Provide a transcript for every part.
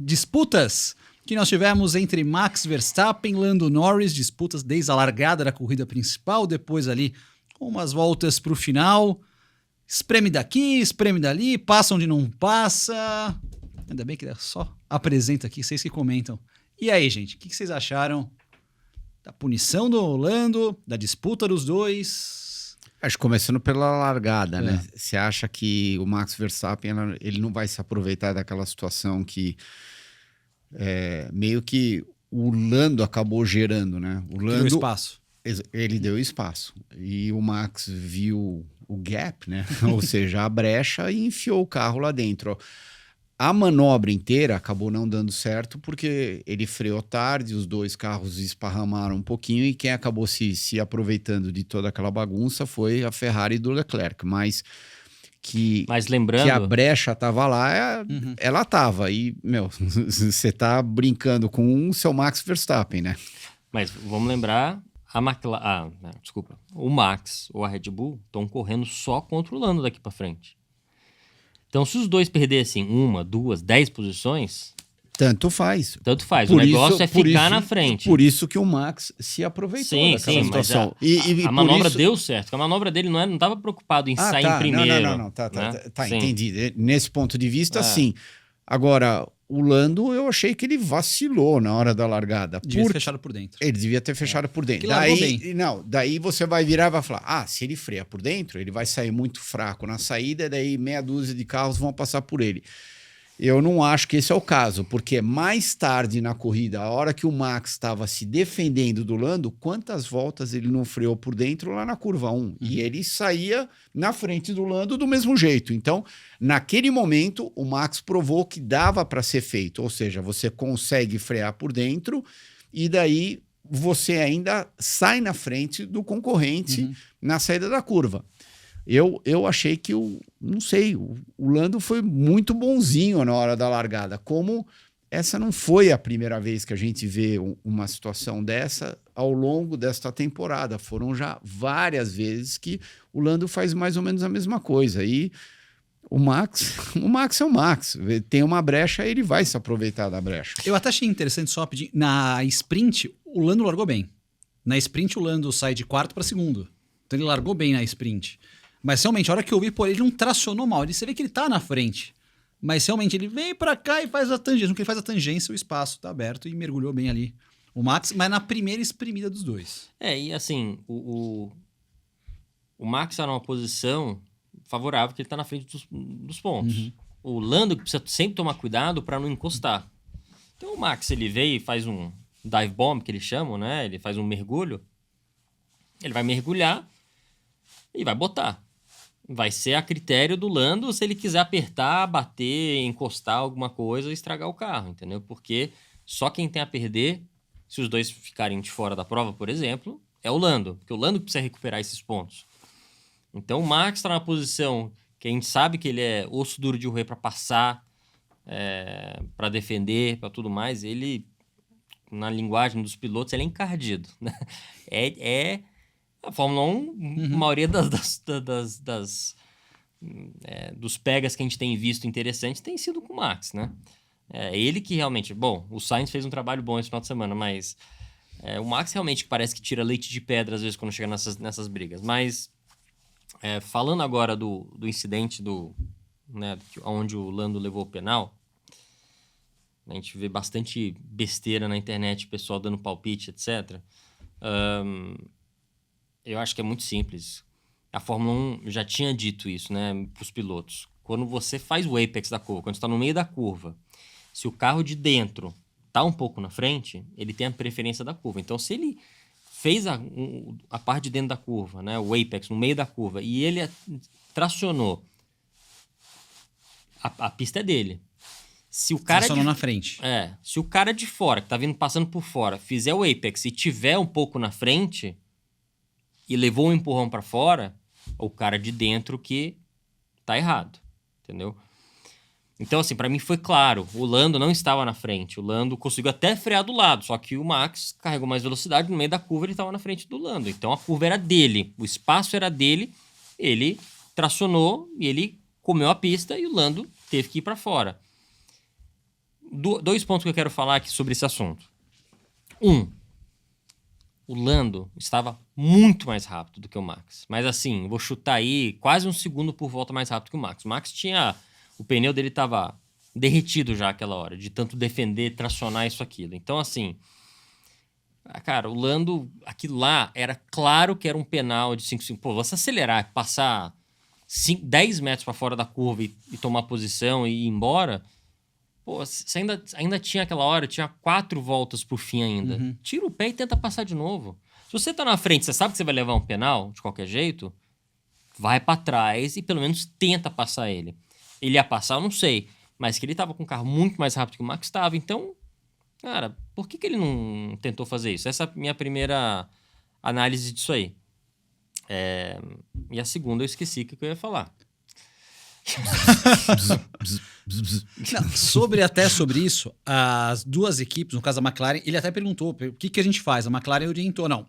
disputas que nós tivemos entre Max Verstappen e Lando Norris, disputas desde a largada da corrida principal, depois ali com umas voltas para o final, espreme daqui, espreme dali, passa onde não passa. Ainda bem que só apresenta aqui, vocês que comentam. E aí, gente, o que vocês acharam da punição do Lando, da disputa dos dois? Acho que começando pela largada, né? Você acha que o Max Verstappen ele não vai se aproveitar daquela situação que meio que o Lando acabou gerando, né? O Lando, deu espaço. Ele deu espaço. E o Max viu o gap, né? Ou seja, a brecha, e enfiou o carro lá dentro. A manobra inteira acabou não dando certo porque ele freou tarde, os dois carros esparramaram um pouquinho e quem acabou se aproveitando de toda aquela bagunça foi a Ferrari do Leclerc. Mas lembrando que a brecha estava lá, ela estava. E, você está brincando com o seu Max Verstappen, né? Mas vamos lembrar, o Max ou a Red Bull estão correndo só contra o Lando daqui para frente. Então, se os dois perdessem 1, 2, 10 posições... Tanto faz. O negócio é ficar na frente. Por isso que o Max se aproveitou daquela situação. Mas a manobra deu certo. Porque a manobra dele não estava preocupado em sair em primeiro. Não. Tá, entendi. Nesse ponto de vista, sim. Agora, o Lando, eu achei que ele vacilou na hora da largada. Devia ter fechado por dentro. Ele devia ter fechado por dentro. Daí você vai virar e vai falar, se ele freia por dentro, ele vai sair muito fraco na saída, daí meia dúzia de carros vão passar por ele. Eu não acho que esse é o caso, porque mais tarde na corrida, a hora que o Max estava se defendendo do Lando, quantas voltas ele não freou por dentro lá na curva 1? E ele saía na frente do Lando do mesmo jeito. Então, naquele momento, o Max provou que dava para ser feito. Ou seja, você consegue frear por dentro e daí você ainda sai na frente do concorrente na saída da curva. Eu achei que o Lando foi muito bonzinho na hora da largada. Como essa não foi a primeira vez que a gente vê uma situação dessa ao longo desta temporada. Foram já várias vezes que o Lando faz mais ou menos a mesma coisa. E o Max é o Max. Tem uma brecha, ele vai se aproveitar da brecha. Eu até achei interessante só pedir. Na sprint, o Lando largou bem. Na sprint, o Lando sai de quarto para segundo. Então ele largou bem na sprint. Mas realmente, a hora que eu vi, ele não tracionou mal. Você vê que ele tá na frente. Mas realmente, ele vem pra cá e faz a tangência. No que ele faz a tangência, o espaço tá aberto e mergulhou bem ali o Max, mas na primeira espremida dos dois. E assim, o Max tá numa posição favorável, porque ele tá na frente dos pontos. O Lando precisa sempre tomar cuidado para não encostar. Então o Max, ele veio e faz um dive bomb, que eles chamam, né? Ele faz um mergulho. Ele vai mergulhar e vai botar. Vai ser a critério do Lando se ele quiser apertar, bater, encostar alguma coisa e estragar o carro, entendeu? Porque só quem tem a perder, se os dois ficarem de fora da prova, por exemplo, é o Lando. Porque o Lando precisa recuperar esses pontos. Então o Max está na posição que a gente sabe que ele é osso duro de roer para passar, para defender, para tudo mais. Ele, na linguagem dos pilotos, ele é encardido, né? A Fórmula 1, a maioria dos pegas que a gente tem visto interessantes tem sido com o Max, né? Ele que realmente... Bom, o Sainz fez um trabalho bom esse final de semana, mas o Max realmente parece que tira leite de pedra às vezes quando chega nessas brigas. Mas, falando agora do incidente onde o Lando levou o penal, a gente vê bastante besteira na internet, pessoal dando palpite, etc. Eu acho que é muito simples. A Fórmula 1 já tinha dito isso, né, para os pilotos. Quando você faz o apex da curva, quando você está no meio da curva, se o carro de dentro está um pouco na frente, ele tem a preferência da curva. Então, se ele fez a parte de dentro da curva, né, o apex, no meio da curva, e ele tracionou, a pista é dele. Se o cara tracionou na frente. Se o cara de fora, que está passando por fora, fizer o apex e tiver um pouco na frente e levou um empurrão para fora, o cara de dentro que tá errado, entendeu? Então, assim, para mim foi claro, o Lando não estava na frente, o Lando conseguiu até frear do lado, só que o Max carregou mais velocidade, no meio da curva ele estava na frente do Lando, então a curva era dele, o espaço era dele, ele tracionou e ele comeu a pista e o Lando teve que ir para fora. dois pontos que eu quero falar aqui sobre esse assunto. O Lando estava muito mais rápido do que o Max. Mas assim, vou chutar aí quase um segundo por volta mais rápido que o Max. O Max tinha... O pneu dele estava derretido já aquela hora, de tanto defender, tracionar isso, aquilo. Então, assim... Cara, o Lando, aquilo lá, era claro que era um penal de 5 segundos. Pô, você acelerar, passar 10 metros para fora da curva e tomar posição e ir embora... Pô, você ainda tinha aquela hora, tinha 4 voltas pro fim ainda. Tira o pé e tenta passar de novo. Se você tá na frente, você sabe que você vai levar um penal, de qualquer jeito, vai para trás e pelo menos tenta passar ele. Ele ia passar, eu não sei. Mas que ele tava com um carro muito mais rápido que o Max estava. Então, cara, por que ele não tentou fazer isso? Essa é a minha primeira análise disso aí. E a segunda eu esqueci o que eu ia falar. Não, sobre isso, as duas equipes, no caso a McLaren, ele até perguntou o que a gente faz. A McLaren orientou, não.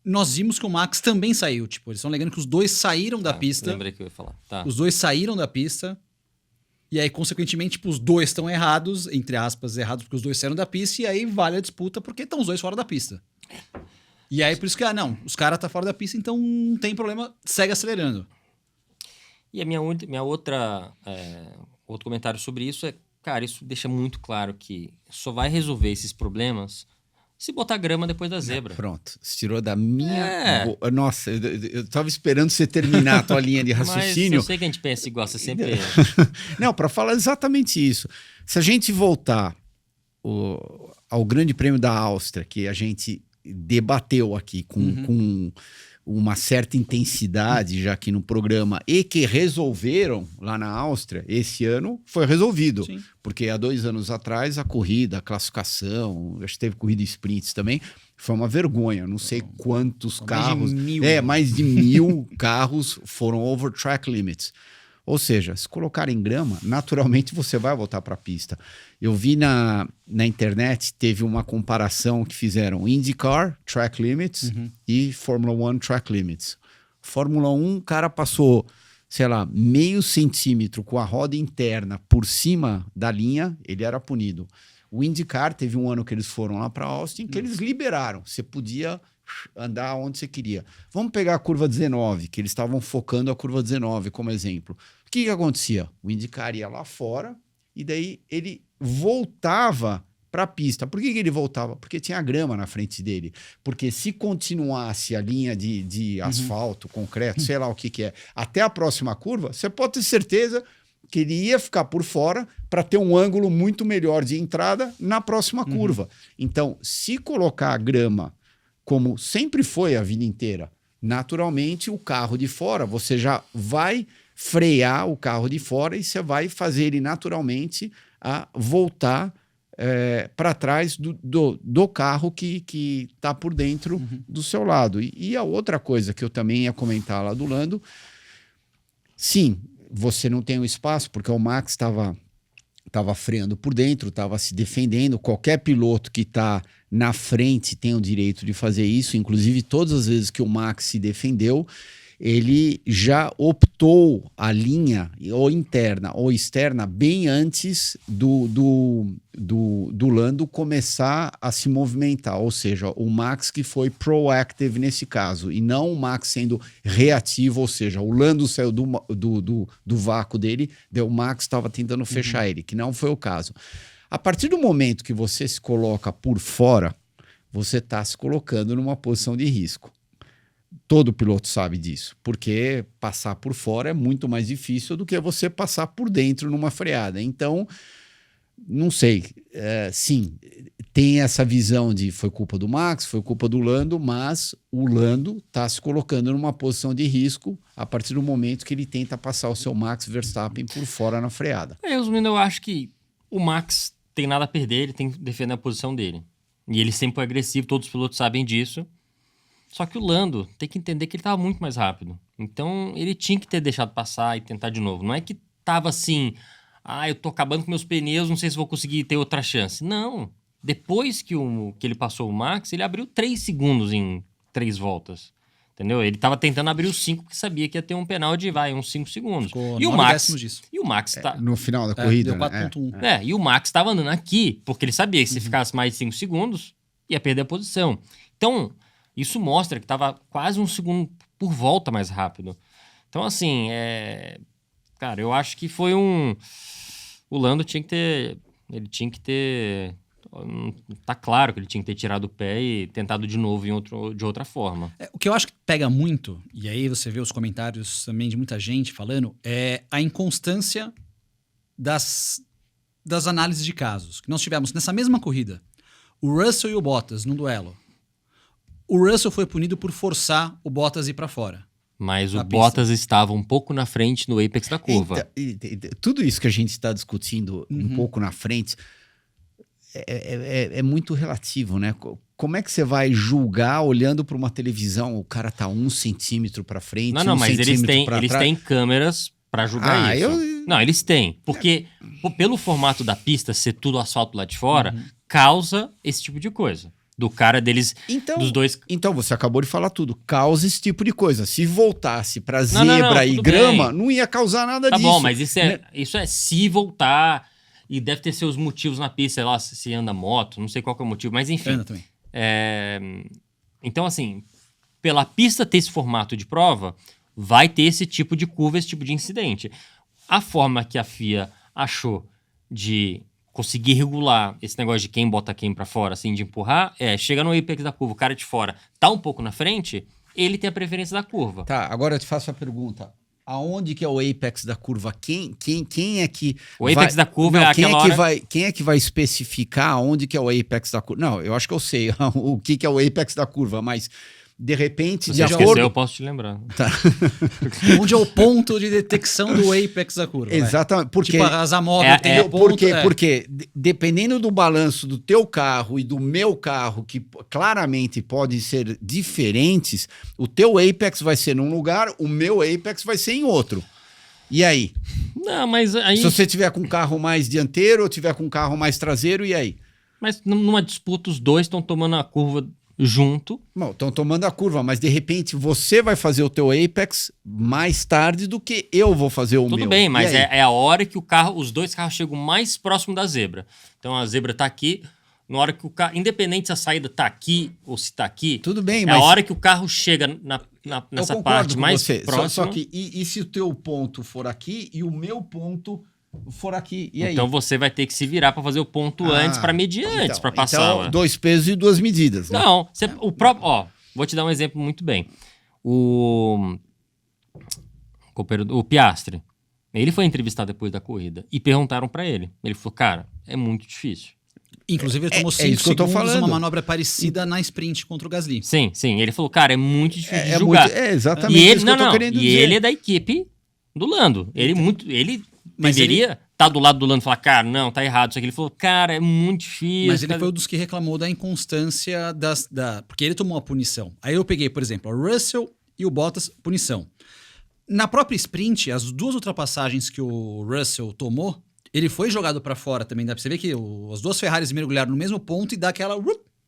Nós vimos que o Max também saiu. Tipo, eles estão alegando que os dois saíram da pista. Lembrei que eu ia falar. Tá. Os dois saíram da pista. E aí, consequentemente, tipo, os dois estão errados, entre aspas, errados, porque os dois saíram da pista, e aí vale a disputa porque estão os dois fora da pista. E aí, por isso que, não, os caras estão fora da pista, então não tem problema, segue acelerando. E a minha outro comentário sobre isso é, cara, isso deixa muito claro que só vai resolver esses problemas se botar grama depois da zebra. Pronto, se tirou da minha... Nossa, eu tava esperando você terminar a tua linha de raciocínio. Mas eu sei que a gente pensa igual, você sempre... Não, para falar exatamente isso. Se a gente voltar ao Grande Prêmio da Áustria, que a gente debateu aqui com uma certa intensidade já aqui no programa e que resolveram lá na Áustria, esse ano foi resolvido. Sim. Porque há 2 anos atrás a corrida, a classificação, acho que teve corrida sprints também, foi uma vergonha. Não sei quantos carros... mais de 1.000 carros foram over track limits. Ou seja, se colocar em grama, naturalmente você vai voltar para a pista. Eu vi na internet, teve uma comparação que fizeram IndyCar, track limits, e Fórmula 1, track limits. Fórmula 1, o cara passou, sei lá, meio centímetro com a roda interna por cima da linha, ele era punido. O IndyCar, teve um ano que eles foram lá para Austin, que eles liberaram. Você podia andar onde você queria. Vamos pegar a curva 19, que eles estavam focando a curva 19 como exemplo. O que acontecia? O IndyCar ia lá fora e daí ele voltava para a pista. Por que ele voltava? Porque tinha grama na frente dele. Porque se continuasse a linha de asfalto, concreto, sei lá o que é, até a próxima curva, você pode ter certeza que ele ia ficar por fora para ter um ângulo muito melhor de entrada na próxima curva. Então, se colocar a grama como sempre foi a vida inteira, naturalmente o carro de fora, você já vai frear o carro de fora e você vai fazer ele naturalmente a voltar para trás do carro que está por dentro do seu lado. E a outra coisa que eu também ia comentar lá do Lando, sim, você não tem o espaço, porque o Max estava freando por dentro, estava se defendendo. Qualquer piloto que está na frente tem o direito de fazer isso. Inclusive, todas as vezes que o Max se defendeu, ele já optou a linha ou interna ou externa bem antes do Lando começar a se movimentar. Ou seja, o Max que foi proactive nesse caso e não o Max sendo reativo, ou seja, o Lando saiu do vácuo dele, o Max estava tentando fechar ele, que não foi o caso. A partir do momento que você se coloca por fora, você está se colocando numa posição de risco. Todo piloto sabe disso, porque passar por fora é muito mais difícil do que você passar por dentro numa freada. Então, não sei, sim, tem essa visão de foi culpa do Max, foi culpa do Lando, mas o Lando está se colocando numa posição de risco a partir do momento que ele tenta passar o seu Max Verstappen por fora na freada. Resumindo, eu acho que o Max tem nada a perder, ele tem que defender a posição dele. E ele sempre foi agressivo, todos os pilotos sabem disso. Só que o Lando tem que entender que ele estava muito mais rápido. Então, ele tinha que ter deixado passar e tentar de novo. Não é que tava assim, eu tô acabando com meus pneus, não sei se vou conseguir ter outra chance. Não. Depois que ele passou o Max, ele abriu 3 segundos em 3 voltas. Entendeu? Ele tava tentando abrir os 5 porque sabia que ia ter um penal de, uns 5 segundos. Ficou E o 9 Max, décimos disso. e o Max tá... No final da corrida, deu 4.1. E o Max tava andando aqui, porque ele sabia que se ficasse mais de 5 segundos, ia perder a posição. Então, isso mostra que tava quase 1 segundo por volta mais rápido. Então, assim, cara, eu acho que foi o Lando tinha que ter... Ele tinha que ter... Tá claro que ele tinha que ter tirado o pé e tentado de novo de outra forma. O que eu acho que pega muito, e aí você vê os comentários também de muita gente falando, é a inconstância das análises de casos. Que nós tivemos nessa mesma corrida, o Russell e o Bottas num duelo. O Russell foi punido por forçar o Bottas ir para fora. Mas o Bottas estava um pouco na frente no apex da curva. Tudo isso que a gente está discutindo um pouco na frente... É muito relativo, né? Como é que você vai julgar olhando para uma televisão? O cara tá 1 centímetro para frente, mas eles têm câmeras para julgar isso. Não, eles têm. Porque pelo formato da pista ser tudo asfalto lá de fora, causa esse tipo de coisa. Do cara deles, dos dois... Então, você acabou de falar tudo. Causa esse tipo de coisa. Se voltasse para zebra e grama, não ia causar nada disso. Tá bom, mas isso é se voltar... E deve ter seus motivos na pista, sei lá, se anda moto, não sei qual que é o motivo, mas enfim. Anda também. Então, assim, pela pista ter esse formato de prova, vai ter esse tipo de curva, esse tipo de incidente. A forma que a FIA achou de conseguir regular esse negócio de quem bota quem pra fora, assim, de empurrar, chega no apex da curva, o cara de fora tá um pouco na frente, ele tem a preferência da curva. Tá, agora eu te faço a pergunta. Aonde que é o apex da curva? Quem é que... O apex da curva é aquela hora... Quem é que vai especificar aonde que é o apex da curva? Não, eu acho que eu sei o que é o apex da curva, mas de repente... Se você esqueceu, eu posso te lembrar. Tá. Onde é o ponto de detecção do apex da curva? Exatamente. Porque, tipo, a moto tem o ponto... Porque dependendo do balanço do teu carro e do meu carro, que claramente podem ser diferentes, o teu apex vai ser num lugar, o meu apex vai ser em outro. E aí? Não, mas aí... Se você tiver com um carro mais dianteiro ou tiver com um carro mais traseiro, e aí? Mas numa disputa, os dois estão tomando a curva junto. Não, estão tomando a curva, mas de repente você vai fazer o teu apex mais tarde do que eu vou fazer o meu. Tudo bem, mas é a hora que os dois carros chegam mais próximo da zebra. Então a zebra tá aqui, na hora que o carro, independente se a saída tá aqui ou se tá aqui, tudo bem, mas a hora que o carro chega nessa parte mais próxima. Só que e se o teu ponto for aqui e o meu ponto for aqui, e aí? Então você vai ter que se virar para fazer o ponto antes, para medir antes, para passar. Então, 2 pesos e 2 medidas, né? Não, o próprio, vou te dar um exemplo muito bem. O Piastri, ele foi entrevistado depois da corrida e perguntaram para ele. Ele falou, cara, é muito difícil. Inclusive, ele tomou 5 segundos uma manobra parecida na sprint contra o Gasly. Sim. Ele falou, cara, é muito difícil de julgar. Exatamente isso que eu tô querendo dizer. E ele é da equipe do Lando. Ele deveria estar do lado do Lando e falar, cara, não, tá errado isso aqui. Ele falou, cara, é muito difícil. Mas ele foi um dos que reclamou da inconstância porque ele tomou a punição. Aí eu peguei, por exemplo, o Russell e o Bottas, punição. Na própria sprint, as 2 ultrapassagens que o Russell tomou, ele foi jogado para fora também. Dá pra você ver que as 2 Ferraris mergulharam no mesmo ponto e dá aquela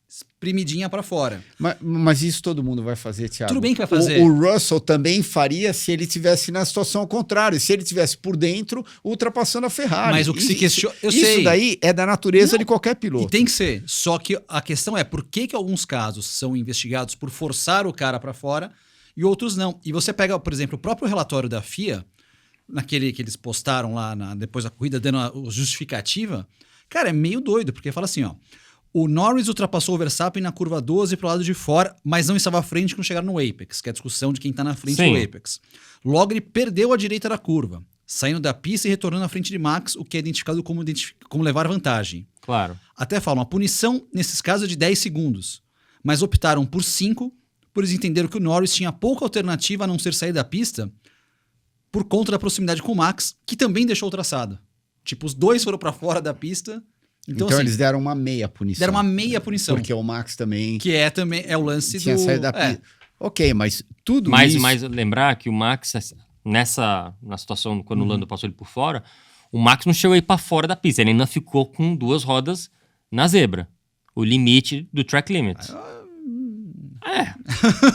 espremidinha para fora. Mas isso todo mundo vai fazer, Thiago. Tudo bem que vai fazer. O Russell também faria se ele tivesse na situação contrária. Se ele tivesse por dentro, ultrapassando a Ferrari. Mas o que se questiona... Isso daí é da natureza de qualquer piloto. E tem que ser. Só que a questão é por que alguns casos são investigados por forçar o cara para fora e outros não. E você pega, por exemplo, o próprio relatório da FIA, naquele que eles postaram lá depois da corrida, dando a justificativa, cara, é meio doido, porque fala assim, ó, o Norris ultrapassou o Verstappen na curva 12 pro lado de fora, mas não estava à frente quando chegaram no apex, que é a discussão de quem tá na frente do apex. Logo, ele perdeu a direita da curva, saindo da pista e retornando à frente de Max, o que é identificado como levar vantagem. Claro. Até falam, a punição nesses casos é de 10 segundos, mas optaram por 5, por eles entenderam que o Norris tinha pouca alternativa a não ser sair da pista por conta da proximidade com o Max, que também deixou o traçado. Tipo, os dois foram para fora da pista. Então assim, eles deram uma meia punição. Deram uma meia punição. Porque o Max também... Que também é o lance tinha saído da pista. Ok, mas tudo isso... Mas lembrar que o Max, na situação, quando o Lando passou ele por fora, o Max não chegou aí para fora da pista. Ele ainda ficou com 2 rodas na zebra. O limite do track limit.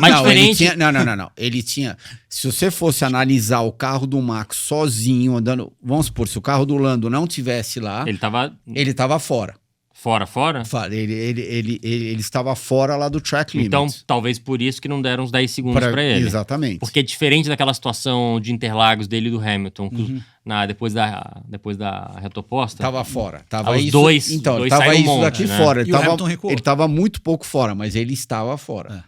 Mas não, diferente. Não. Ele tinha. Se você fosse analisar o carro do Max sozinho, andando. Vamos supor, se o carro do Lando não tivesse lá. Ele tava fora. Fora? Ele estava fora lá do track limit. Então, talvez por isso que não deram uns 10 segundos para ele. Exatamente. Porque é diferente daquela situação de Interlagos dele e do Hamilton, depois da reta oposta. Tava fora. Tava os isso, dois. Então, dois tava isso um monte, daqui né? fora. Ele tava muito pouco fora, mas ele estava fora.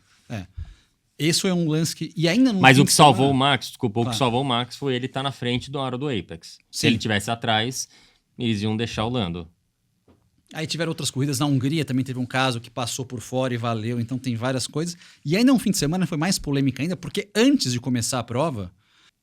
Esse foi um lance que... E ainda não. Mas o que salvou o Max, desculpa, o que salvou o Max foi ele estar na frente do aro do Apex. Se ele tivesse atrás, eles iam deixar o Lando. Aí tiveram outras corridas. Na Hungria também teve um caso que passou por fora e valeu. Então tem várias coisas. E ainda um fim de semana foi mais polêmica ainda, porque antes de começar a prova,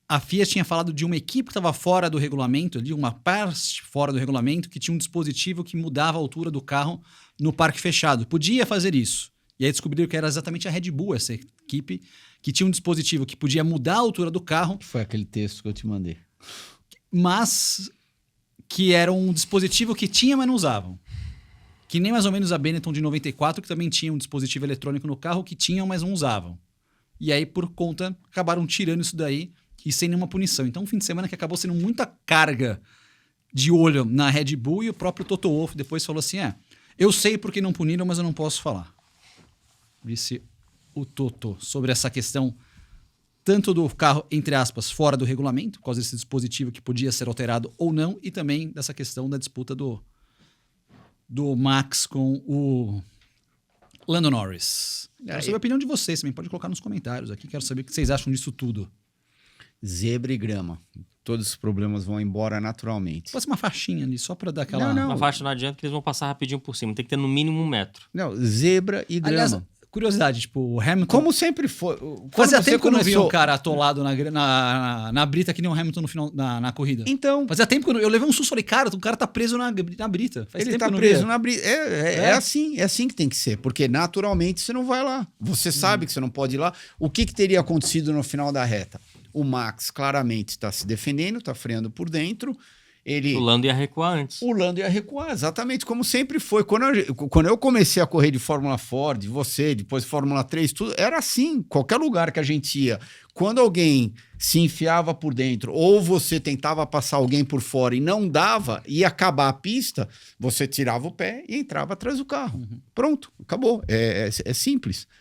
a FIA tinha falado de uma equipe que estava fora do regulamento, de uma parte fora do regulamento, que tinha um dispositivo que mudava a altura do carro no parque fechado. Podia fazer isso. E aí descobriram que era exatamente a Red Bull, essa equipe, que tinha um dispositivo que podia mudar a altura do carro. Foi aquele texto que eu te mandei. Mas que era um dispositivo que tinha, mas não usavam. Que nem mais ou menos a Benetton de 94, que também tinha um dispositivo eletrônico no carro que tinham, mas não usavam. E aí, por conta, acabaram tirando isso daí e sem nenhuma punição. Então, um fim de semana que acabou sendo muita carga de olho na Red Bull, e o próprio Toto Wolff depois falou assim, eu sei porque não puniram, mas eu não posso falar. Disse o Toto sobre essa questão tanto do carro, entre aspas, fora do regulamento, por causa desse dispositivo que podia ser alterado ou não, e também dessa questão da disputa do Max com o Lando Norris. Quero saber a opinião de vocês também. Pode colocar nos comentários aqui. Quero saber o que vocês acham disso tudo. Zebra e grama. Todos os problemas vão embora naturalmente. Pode ser uma faixinha ali, só para dar aquela... Não. Uma faixa não adianta que eles vão passar rapidinho por cima. Tem que ter no mínimo 1 metro. Não, zebra e grama. Aliás, curiosidade, tipo, o Hamilton... Como sempre foi. Fazia tempo que eu não via um cara atolado na brita que nem o Hamilton no final, na corrida. Então... Fazia tempo que eu levei um susto e falei, cara, o cara tá preso na brita. Ele tá preso na brita. É assim que tem que ser. Porque naturalmente você não vai lá. Você sabe que você não pode ir lá. O que teria acontecido no final da reta? O Max claramente está se defendendo, está freando por dentro. O Lando ia recuar antes. O Lando ia recuar, exatamente como sempre foi. Quando eu comecei a correr de Fórmula Ford, você, depois Fórmula 3, tudo, era assim. Qualquer lugar que a gente ia, quando alguém se enfiava por dentro ou você tentava passar alguém por fora e não dava, ia acabar a pista, você tirava o pé e entrava atrás do carro. Pronto, acabou. É simples.